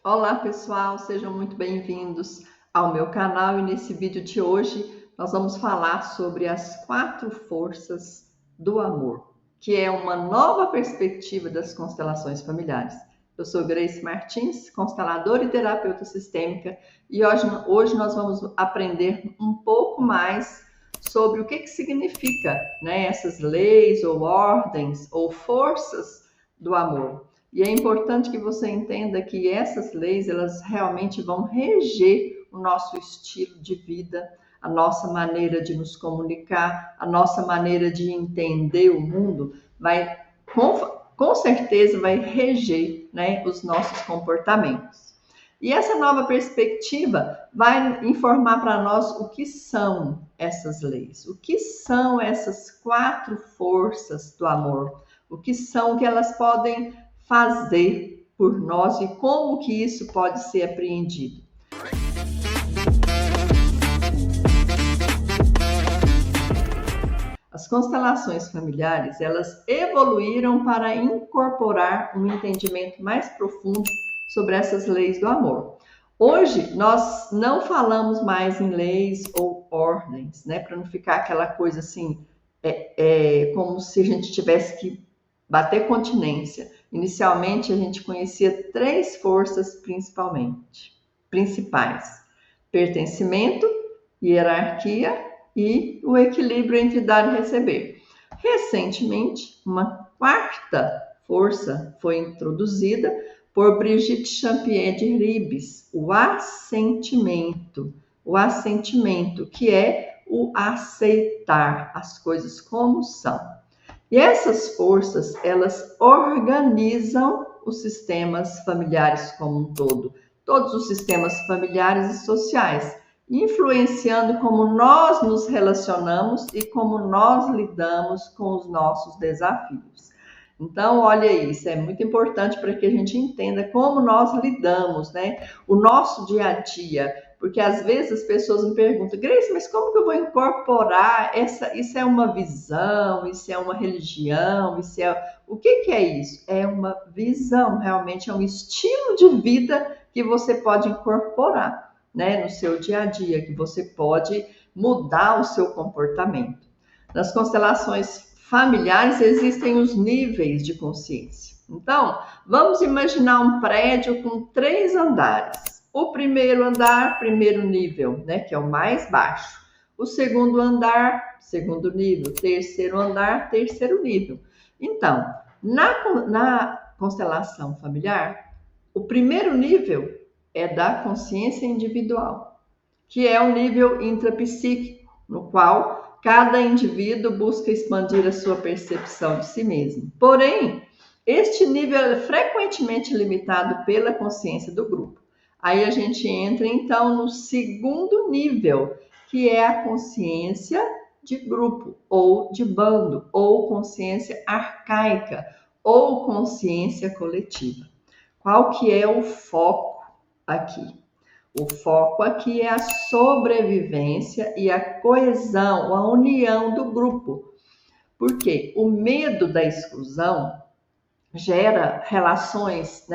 Olá pessoal, sejam muito bem-vindos ao meu canal e nesse vídeo de hoje nós vamos falar sobre as 4 forças do amor, que é uma nova perspectiva das constelações familiares. Eu sou Grace Martins, consteladora e terapeuta sistêmica, e hoje nós vamos aprender um pouco mais sobre o que significa, essas leis ou ordens ou forças do amor. E é importante que você entenda que essas leis, elas realmente vão reger o nosso estilo de vida, a nossa maneira de nos comunicar, a nossa maneira de entender o mundo, com certeza vai reger, os nossos comportamentos. E essa nova perspectiva vai informar para nós o que são essas leis, o que são essas 4 forças do amor, o que elas podem fazer por nós e como que isso pode ser apreendido. As constelações familiares, elas evoluíram para incorporar um entendimento mais profundo sobre essas leis do amor. Hoje, nós não falamos mais em leis ou ordens, para não ficar aquela coisa assim, como se a gente tivesse que bater continência. Inicialmente, a gente conhecia 3 forças principais: pertencimento, hierarquia e o equilíbrio entre dar e receber. Recentemente, uma 4ª força foi introduzida por Brigitte Champier de Ribes, o assentimento. O assentimento, que é o aceitar as coisas como são. E essas forças, elas organizam os sistemas familiares como um todo, todos os sistemas familiares e sociais, influenciando como nós nos relacionamos e como nós lidamos com os nossos desafios. Então, olha isso, é muito importante para que a gente entenda como nós lidamos, o nosso dia a dia. Porque às vezes as pessoas me perguntam: Grace, mas como que eu vou incorporar isso? É uma visão, isso é uma religião, o que é isso? É uma visão, realmente é um estilo de vida que você pode incorporar, no seu dia a dia, que você pode mudar o seu comportamento. Nas constelações familiares existem os níveis de consciência. Então, vamos imaginar um prédio com 3 andares. O primeiro andar, primeiro nível, que é o mais baixo. O segundo andar, segundo nível. Terceiro andar, terceiro nível. Então, na constelação familiar, o primeiro nível é da consciência individual, que é o nível intrapsíquico, no qual cada indivíduo busca expandir a sua percepção de si mesmo. Porém, este nível é frequentemente limitado pela consciência do grupo. Aí a gente entra, então, no segundo nível, que é a consciência de grupo, ou de bando, ou consciência arcaica, ou consciência coletiva. Qual que é o foco aqui? O foco aqui é a sobrevivência e a coesão, a união do grupo. Porque o medo da exclusão gera relações,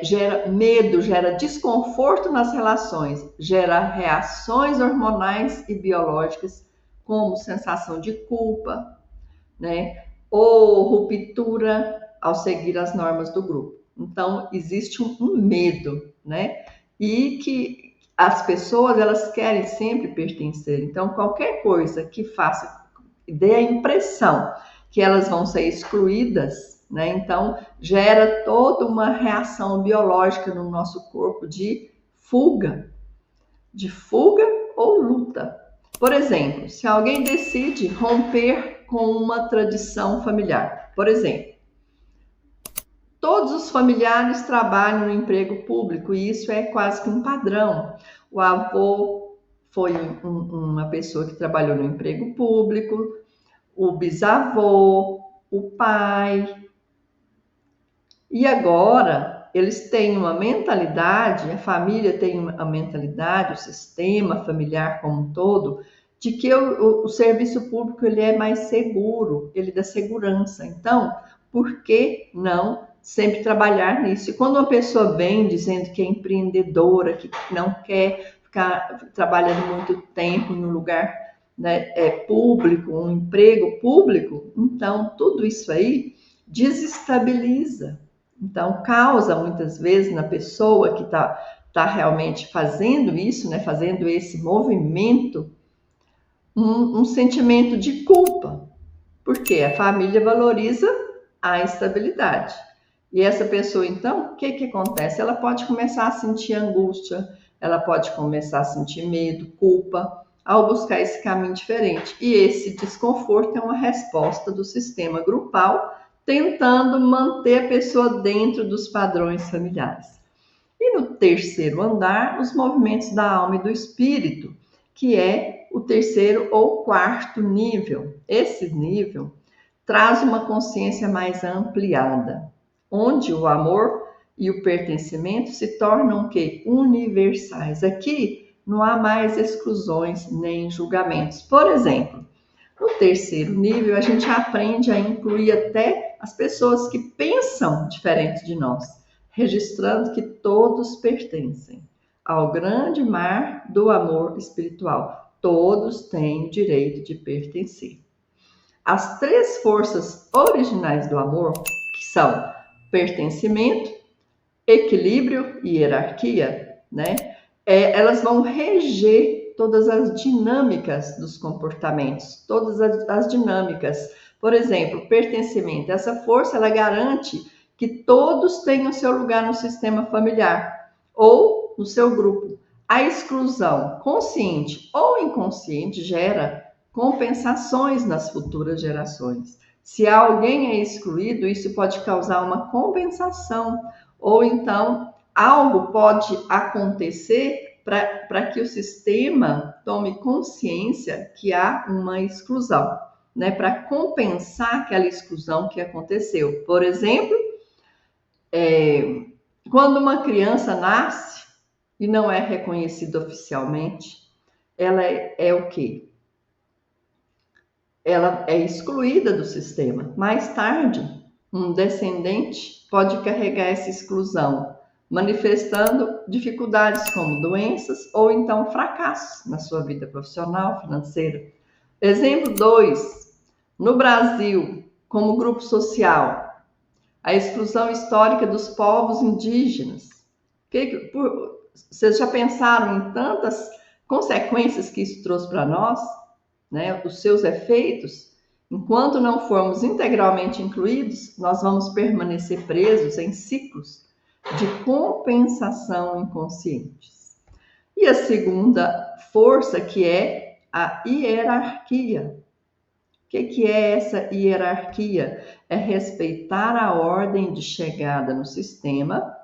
gera medo, gera desconforto nas relações, gera reações hormonais e biológicas, como sensação de culpa, ou ruptura ao seguir as normas do grupo. Então, existe um medo, e que as pessoas, elas querem sempre pertencer. Então, qualquer coisa que faça, dê a impressão que elas vão ser excluídas, então gera toda uma reação biológica no nosso corpo de fuga ou luta. Por exemplo, se alguém decide romper com uma tradição familiar, por exemplo, todos os familiares trabalham no emprego público e isso é quase que um padrão. O avô foi uma pessoa que trabalhou no emprego público, o bisavô, o pai. E agora eles têm uma mentalidade, a família tem uma mentalidade, o sistema familiar como um todo, de que o serviço público ele é mais seguro, ele dá segurança. Então, por que não sempre trabalhar nisso. E quando uma pessoa vem dizendo que é empreendedora, que não quer ficar trabalhando muito tempo em um lugar, né, público, um emprego público, então tudo isso aí desestabiliza. Então causa muitas vezes na pessoa que está realmente fazendo isso, né, fazendo esse movimento, um sentimento de culpa, porque a família valoriza a estabilidade. E essa pessoa, então, o que acontece? Ela pode começar a sentir angústia, ela pode começar a sentir medo, culpa, ao buscar esse caminho diferente. E esse desconforto é uma resposta do sistema grupal, tentando manter a pessoa dentro dos padrões familiares. E no terceiro andar, os movimentos da alma e do espírito, que é o terceiro ou quarto nível. Esse nível traz uma consciência mais ampliada, onde o amor e o pertencimento se tornam que universais. Aqui não há mais exclusões nem julgamentos. Por exemplo, no terceiro nível, a gente aprende a incluir até as pessoas que pensam diferente de nós, registrando que todos pertencem ao grande mar do amor espiritual. Todos têm o direito de pertencer. As três forças originais do amor, que são pertencimento, equilíbrio e hierarquia, né? Elas vão reger todas as dinâmicas dos comportamentos, todas as dinâmicas. Por exemplo, pertencimento. Essa força, ela garante que todos tenham seu lugar no sistema familiar ou no seu grupo. A exclusão, consciente ou inconsciente, gera compensações nas futuras gerações. Se alguém é excluído, isso pode causar uma compensação, ou então algo pode acontecer para que o sistema tome consciência que há uma exclusão, né? Para compensar aquela exclusão que aconteceu. Por exemplo, quando uma criança nasce e não é reconhecida oficialmente, ela é o quê? Ela é excluída do sistema. Mais tarde, um descendente pode carregar essa exclusão, manifestando dificuldades como doenças ou então fracassos na sua vida profissional, financeira. Exemplo 2. No Brasil, como grupo social, a exclusão histórica dos povos indígenas. Vocês já pensaram em tantas consequências que isso trouxe para nós? Né, os seus efeitos, enquanto não formos integralmente incluídos, nós vamos permanecer presos em ciclos de compensação inconscientes. E a segunda força, que é a hierarquia. O que é essa hierarquia? É respeitar a ordem de chegada no sistema,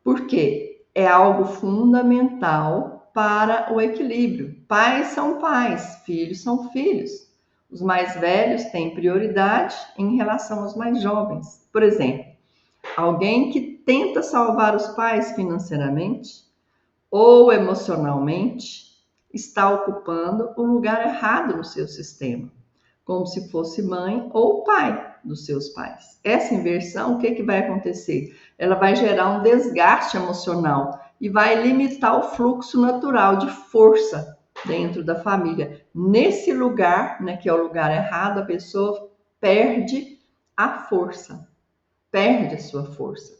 porque é algo fundamental para o equilíbrio. Pais são pais, filhos são filhos. Os mais velhos têm prioridade em relação aos mais jovens. Por exemplo, alguém que tenta salvar os pais financeiramente ou emocionalmente está ocupando o lugar errado no seu sistema, como se fosse mãe ou pai dos seus pais. Essa inversão, o que vai acontecer? Ela vai gerar um desgaste emocional e vai limitar o fluxo natural de força dentro da família. Nesse lugar, né, que é o lugar errado, a pessoa perde a força, perde a sua força.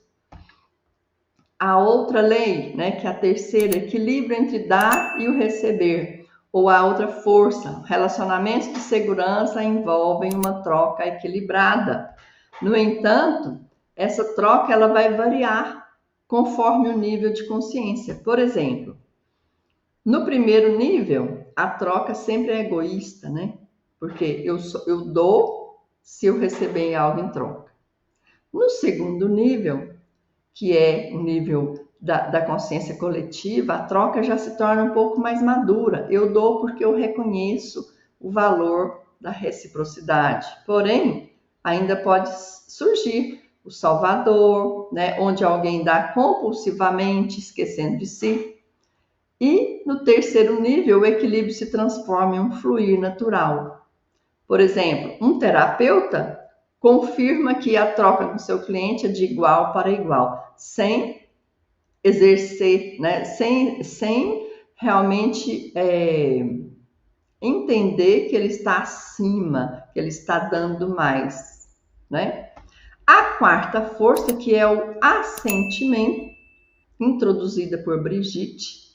A outra lei, né, que é a terceira, equilíbrio entre dar e o receber, ou a outra força, relacionamentos de segurança envolvem uma troca equilibrada. No entanto, essa troca ela vai variar conforme o nível de consciência. Por exemplo, no primeiro nível, a troca sempre é egoísta, né? Porque eu dou se eu receber algo em troca. No segundo nível, que é o nível da consciência coletiva, a troca já se torna um pouco mais madura. Eu dou porque eu reconheço o valor da reciprocidade. Porém, ainda pode surgir o salvador, né, onde alguém dá compulsivamente, esquecendo de si. E no terceiro nível, o equilíbrio se transforma em um fluir natural. Por exemplo, um terapeuta confirma que a troca com seu cliente é de igual para igual, sem exercer, né? Sem realmente entender que ele está acima, que ele está dando mais, né? A quarta força, que é o assentimento, introduzida por Brigitte.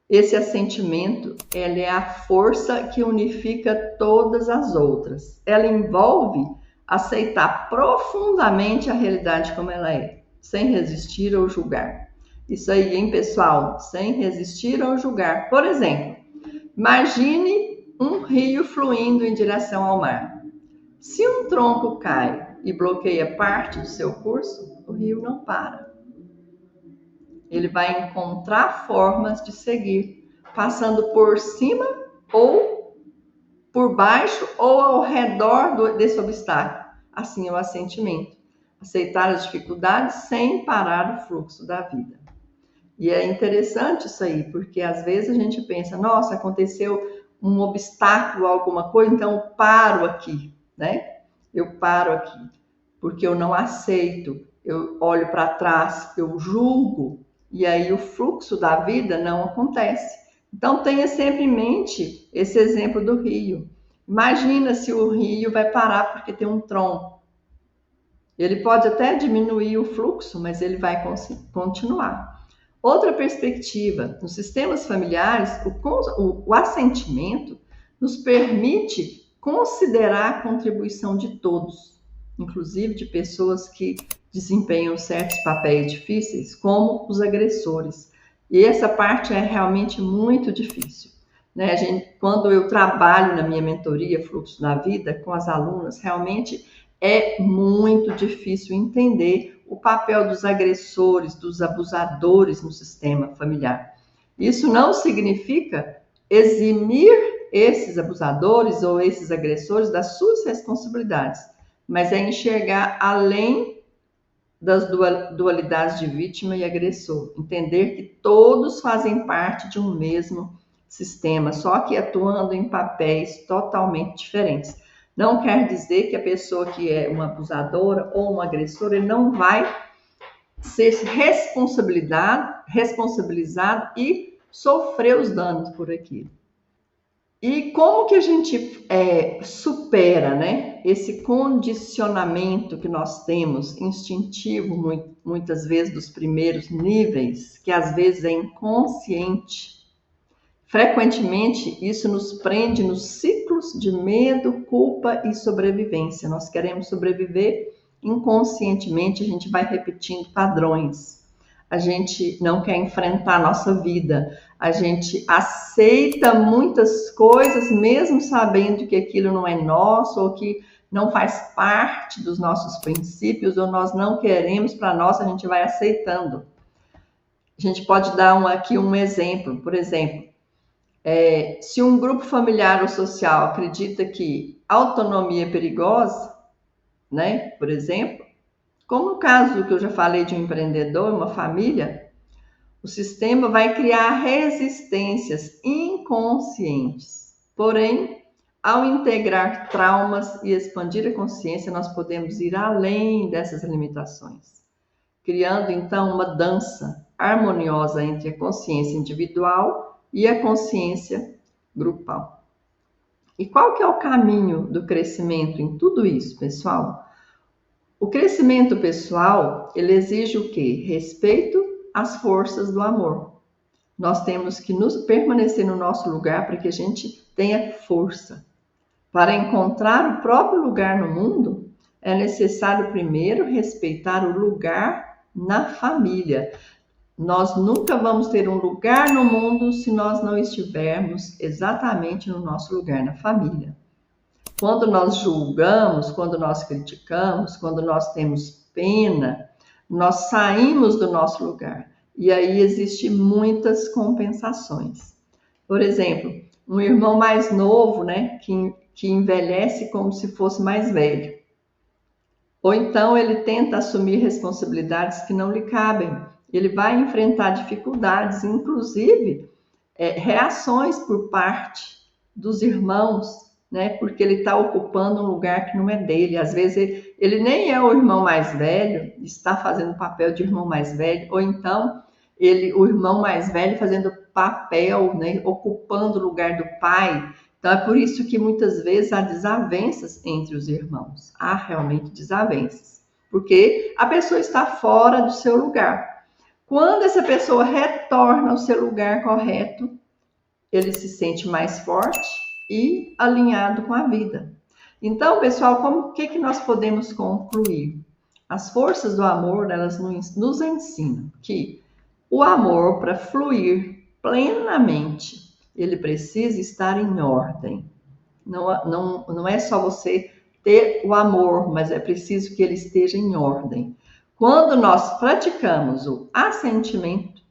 Esse assentimento, ela é a força que unifica todas as outras. Ela envolve aceitar profundamente a realidade como ela é, sem resistir ou julgar. Isso aí, hein, pessoal? Sem resistir ou julgar. Por exemplo, imagine um rio fluindo em direção ao mar. Se um tronco cai e bloqueia parte do seu curso, o rio não para. Ele vai encontrar formas de seguir, passando por cima ou por baixo ou ao redor desse obstáculo. Assim é o assentimento. Aceitar as dificuldades sem parar o fluxo da vida. E é interessante isso aí, porque às vezes a gente pensa, nossa, aconteceu um obstáculo, alguma coisa, então eu paro aqui, né? Eu paro aqui, porque eu não aceito, eu olho para trás, eu julgo, e aí o fluxo da vida não acontece. Então tenha sempre em mente esse exemplo do rio. Imagina se o rio vai parar porque tem um tronco. Ele pode até diminuir o fluxo, mas ele vai continuar. Outra perspectiva, nos sistemas familiares, o assentimento nos permite considerar a contribuição de todos, inclusive de pessoas que desempenham certos papéis difíceis, como os agressores. E essa parte é realmente muito difícil, né? Quando eu trabalho na minha mentoria Fluxo na Vida com as alunas, realmente é muito difícil entender o papel dos agressores, dos abusadores no sistema familiar. Isso não significa eximir esses abusadores ou esses agressores das suas responsabilidades, mas é enxergar além das dualidades de vítima e agressor, entender que todos fazem parte de um mesmo sistema, só que atuando em papéis totalmente diferentes. Não quer dizer que a pessoa que é uma abusadora ou um agressor, ele não vai ser responsabilizado e sofrer os danos por aquilo. E como que a gente supera, né, esse condicionamento que nós temos, instintivo, muitas vezes dos primeiros níveis, que às vezes é inconsciente? Frequentemente, isso nos prende nos ciclos de medo, culpa e sobrevivência. Nós queremos sobreviver, inconscientemente a gente vai repetindo padrões. A gente não quer enfrentar a nossa vida. A gente aceita muitas coisas, mesmo sabendo que aquilo não é nosso ou que não faz parte dos nossos princípios ou nós não queremos para nós, a gente vai aceitando. A gente pode dar aqui um exemplo. Por exemplo, se um grupo familiar ou social acredita que autonomia é perigosa, né, por exemplo, como no caso que eu já falei de um empreendedor, uma família, o sistema vai criar resistências inconscientes. Porém, ao integrar traumas e expandir a consciência, nós podemos ir além dessas limitações, criando então uma dança harmoniosa entre a consciência individual e a consciência grupal. E qual que é o caminho do crescimento em tudo isso, pessoal? O crescimento pessoal, ele exige o quê? Respeito às forças do amor. Nós temos que permanecer no nosso lugar para que a gente tenha força. Para encontrar o próprio lugar no mundo, é necessário primeiro respeitar o lugar na família. Nós nunca vamos ter um lugar no mundo se nós não estivermos exatamente no nosso lugar na família. Quando nós julgamos, quando nós criticamos, quando nós temos pena, nós saímos do nosso lugar. E aí existem muitas compensações. Por exemplo, um irmão mais novo, né, que envelhece como se fosse mais velho. Ou então ele tenta assumir responsabilidades que não lhe cabem. Ele vai enfrentar dificuldades, inclusive reações por parte dos irmãos né? Porque ele está ocupando um lugar que não é dele. Às vezes ele nem é o irmão mais velho, está fazendo o papel de irmão mais velho, ou então o irmão mais velho fazendo papel, né? Ocupando o lugar do pai. Então é por isso que muitas vezes há desavenças entre os irmãos. Há realmente desavenças, porque a pessoa está fora do seu lugar. Quando essa pessoa retorna ao seu lugar correto, ele se sente mais forte e alinhado com a vida. Então, pessoal, o que nós podemos concluir? As forças do amor, elas nos ensinam que o amor, para fluir plenamente, ele precisa estar em ordem. Não é só você ter o amor, mas é preciso que ele esteja em ordem. Quando nós praticamos o assentimento,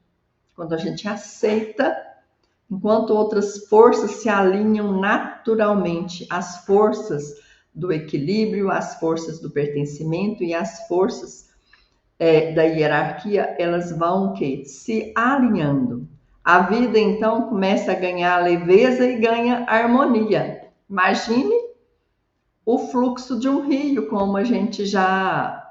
quando a gente aceita, enquanto outras forças se alinham naturalmente às forças do equilíbrio, às forças do pertencimento e às forças da hierarquia, elas vão o quê? Se alinhando. A vida, então, começa a ganhar leveza e ganha harmonia. Imagine o fluxo de um rio, como a gente já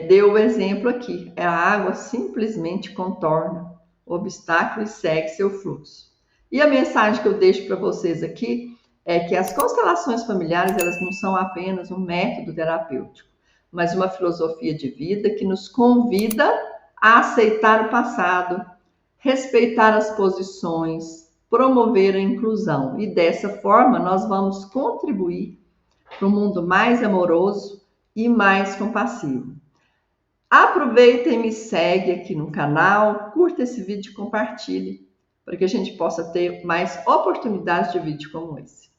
deu o exemplo aqui. A água simplesmente contorna o obstáculo e segue seu fluxo. E a mensagem que eu deixo para vocês aqui é que as constelações familiares, elas não são apenas um método terapêutico, mas uma filosofia de vida que nos convida a aceitar o passado, respeitar as posições, promover a inclusão. E dessa forma, nós vamos contribuir para um mundo mais amoroso e mais compassivo. Aproveita e me segue aqui no canal, curta esse vídeo e compartilhe, para que a gente possa ter mais oportunidades de vídeo como esse.